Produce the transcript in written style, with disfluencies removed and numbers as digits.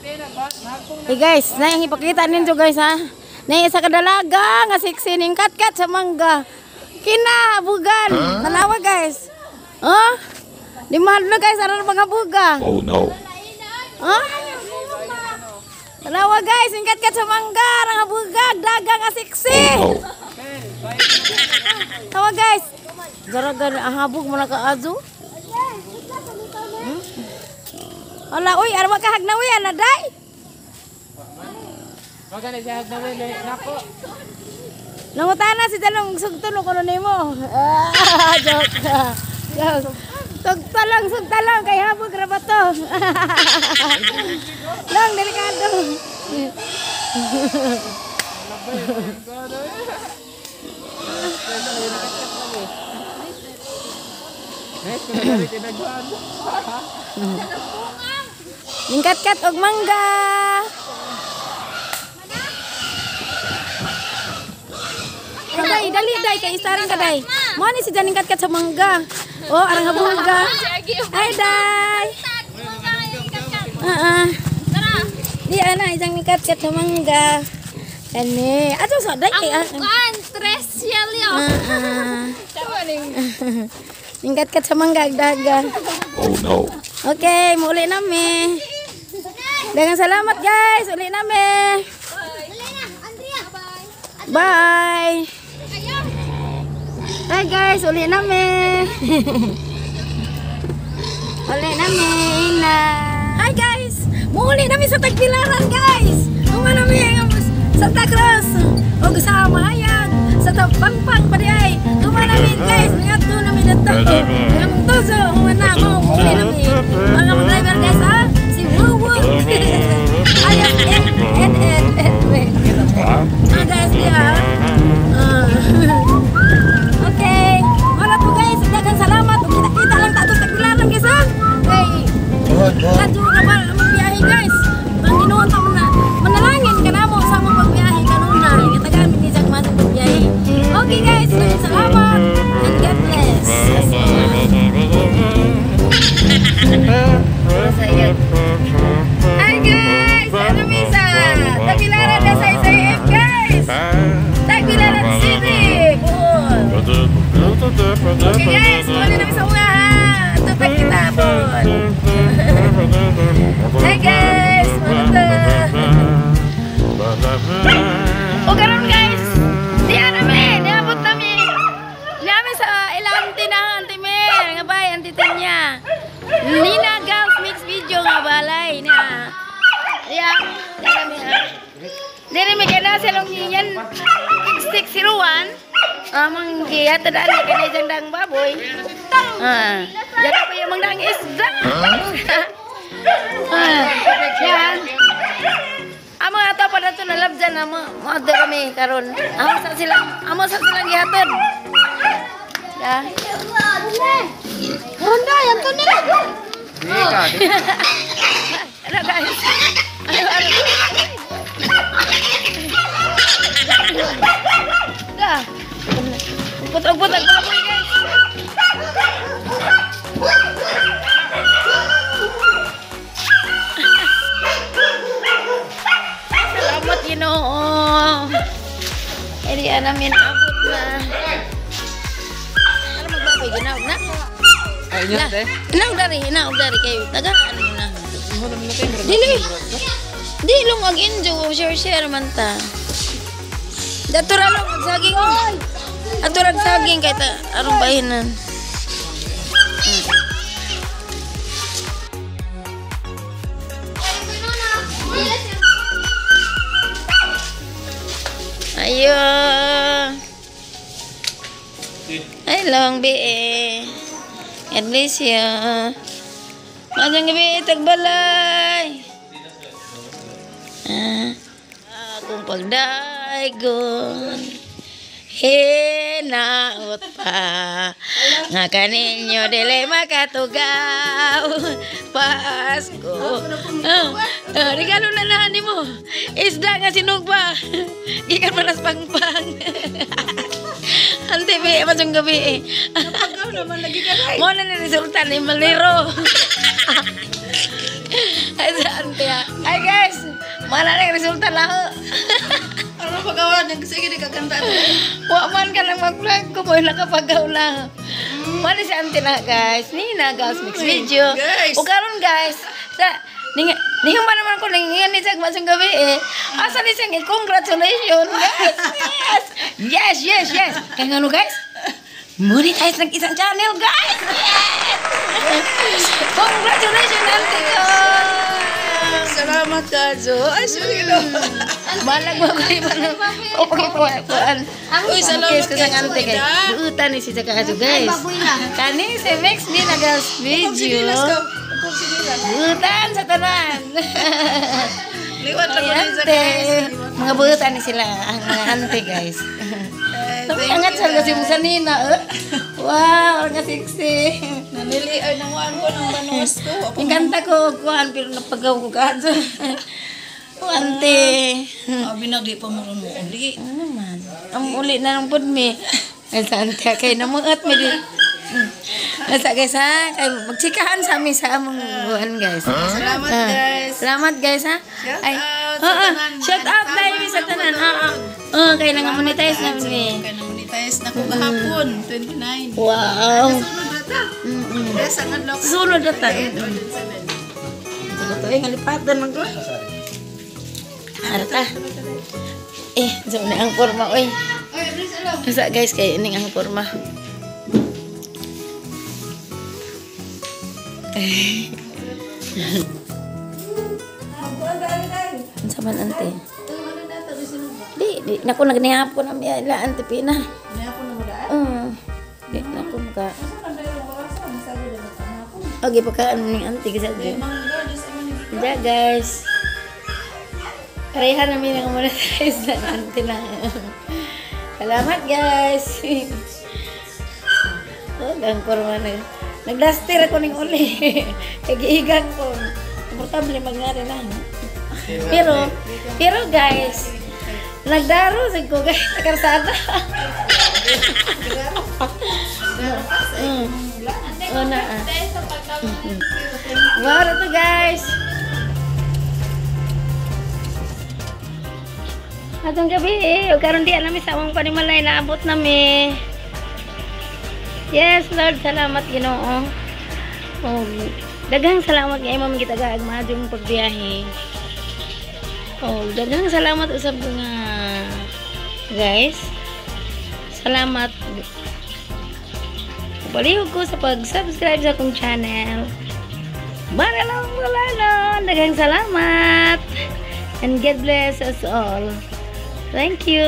Hey guys, na yung ipakita ninyo guys ha. Na isa ka dalaga nga siksi ning kat-kat sa mangga. Kinabugan. Tanawa guys. Oh? Di mahal na guys, aral mga buga. Oh no. Oh? Tanawa guys, ning kat-kat sa mangga, nga buga, daga nga siksi. Oh no. Tawa guys. Gara-gara ahabog mo na ka-azo. Ala, uy, arwa ka hagnawi, anaday. Magana siya hagnawi, nako. Nangutana si Talong, sugtulong ko nun mo. Joke. Sugtalong, kay habog rabato. Lang, delikado. Yung kat-kat og mangga. Kaday, dali day kay isaring kaday. Mo ni si janing kat-kat sa mangga. Oh, arang habulga. Ay day. Di ana isang kat-kat sa mangga. Ani, ato sa day kay Kan stress siya liyo. Yung kat-kat sa mangga dagan. Oh no. Okay, muli nami. Dagang salamat guys, uli nami. Bye. Bye guys, uli nami. Uli nami na. Hi guys, muli nami sa Tagbilaran guys. Uma nami Santa Cruz. O sa Mahayag, sa Pangpang pa di ay. Uma nami guys, ngadto nami dito. Ang tuzo, uma na mo muli nami. Mga driver guys ha, si Wuwu. Ayos and guys dia. Okay, wala po guys, dagang salamat. Kita lang tato Tagbilaran guys ha. Okay. Kadto na ba magbiyahe guys? Panginoon ta manalangin ka namo sa mo pagbiyahe kanuna. Gitagan mi sa masang pagbiyahe. Okay guys, salamat and God bless. Hi guys, ano misa? Tagbilaran na sa ICF guys. Tagbilaran City. Okay guys, muli na sa mga ha. Tutag kita po. Hi guys, o karon guys, diyan niabot namin. Namin sa ilang tinahan timer, nga bay antitinya. Nina Girls Mix Video nga balay na. Diyan, diri mi kana salong yan 601. Amang giya tadaan kana jandang baboy. Jadi pa yung mangdang isda. Yan. Amo ato pa nato nalabjan amo mo kami karon. Amo sa silang gihatod. Ya. Honda yan to ni. Ano guys? Dah. Putag-putag baboy guys. Salamat Ginoo. Edi namin abot na. Ano magbaboy ginaog na? Ay nya teh. Inaog dari kayo. Tagaan mo na. Dili. Di lungag injo share man ta. Datura lang saging. Aturag saging kay ta arong bahinan. Ayo. Ay long be. At least ya. Majang gabi tagbalay. Akong pagdaigon. Hinaot pa nga kaninyo dili makatugaw Pasko. Regalo na nahan mo. Isda nga sinugba. Gikan manas pangpang. Ante be masong gabi. Napagaw naman lagi ka rin. Mo na ni resulta ni Maliro. Ay sa ante. Ay guys. Mana ning resulta laho. Ano pagawa nang sige di kakanta. Wa man ka lang mag-vlog ko boy nakapagaw lang. Mali si Auntie na guys. Ni na guys mix video. Guys. O karon guys, sa ning man naman ko ningan ni sa masang gabi eh. Asa ni sing congratulations guys. Yes. Kaya ngano guys? Monetize ng isang channel guys. Yes. Congratulations Auntie ko. Salamat ka, Jo. Ay, sige no. Balag mo ko iba na. O pagkuan. Uy, salamat ko sa kay ante guys. Juda. Buutan ni si Jaka Ajo guys. Kani si Max ni nagas video. Buutan sa tanan. Liwat lang ko din sa Ante. guys. Mga buutan ni sila ang mga ante guys. Tapi angat sa kasi mo sanina. Wow, ang sexy. Nanili ay nanguan ko ng banos ko. Yung kanta ko, kuhan, pero napagaw ko ka. Ante. Binagdi pa mo mo uli. Ano man? Ang uli na ng pudmi. Saan ka kayo namuot mo di? Nasa guys ha? Kaya magtsikahan sa amin sa among buwan guys. Salamat guys. Salamat guys ha? Shout out sa tanan. Shout out tayo sa tanan. Kaya nga monetize namin eh. Kaya na-monetize na ko kahapon, 29. Wow. Sunod rata. Yes, ang adlaw. Sunod na tayo. Ito ay ngalipatan lang ko. Arta. So na ang forma oy. Nasa guys kay ining ang forma. Ang saban ante. Di naku nagnihap ko na miya ila ante pina. Di naku maka. Okay pagkaan ning ante kasi. Ya guys. Pareha namin ang monetize ng ante na. Salamat guys. Ang kurma na. Nagdaster ako ning uli. Kagiigan ko. Komportable magngari na. Pero guys, nagdaro sa ko guys sa karsada. Wow na to guys. Atong gabi karon di nami sa among panimalay na abot nami. Yes, Lord, salamat Ginoo. Daghang salamat nga imong kita gaagmadong pagbiyahe. Daghang salamat usab nga guys. Salamat. Balihog ko sa pag-subscribe sa akong channel. Malalang. Daghang salamat. And God bless us all. Thank you.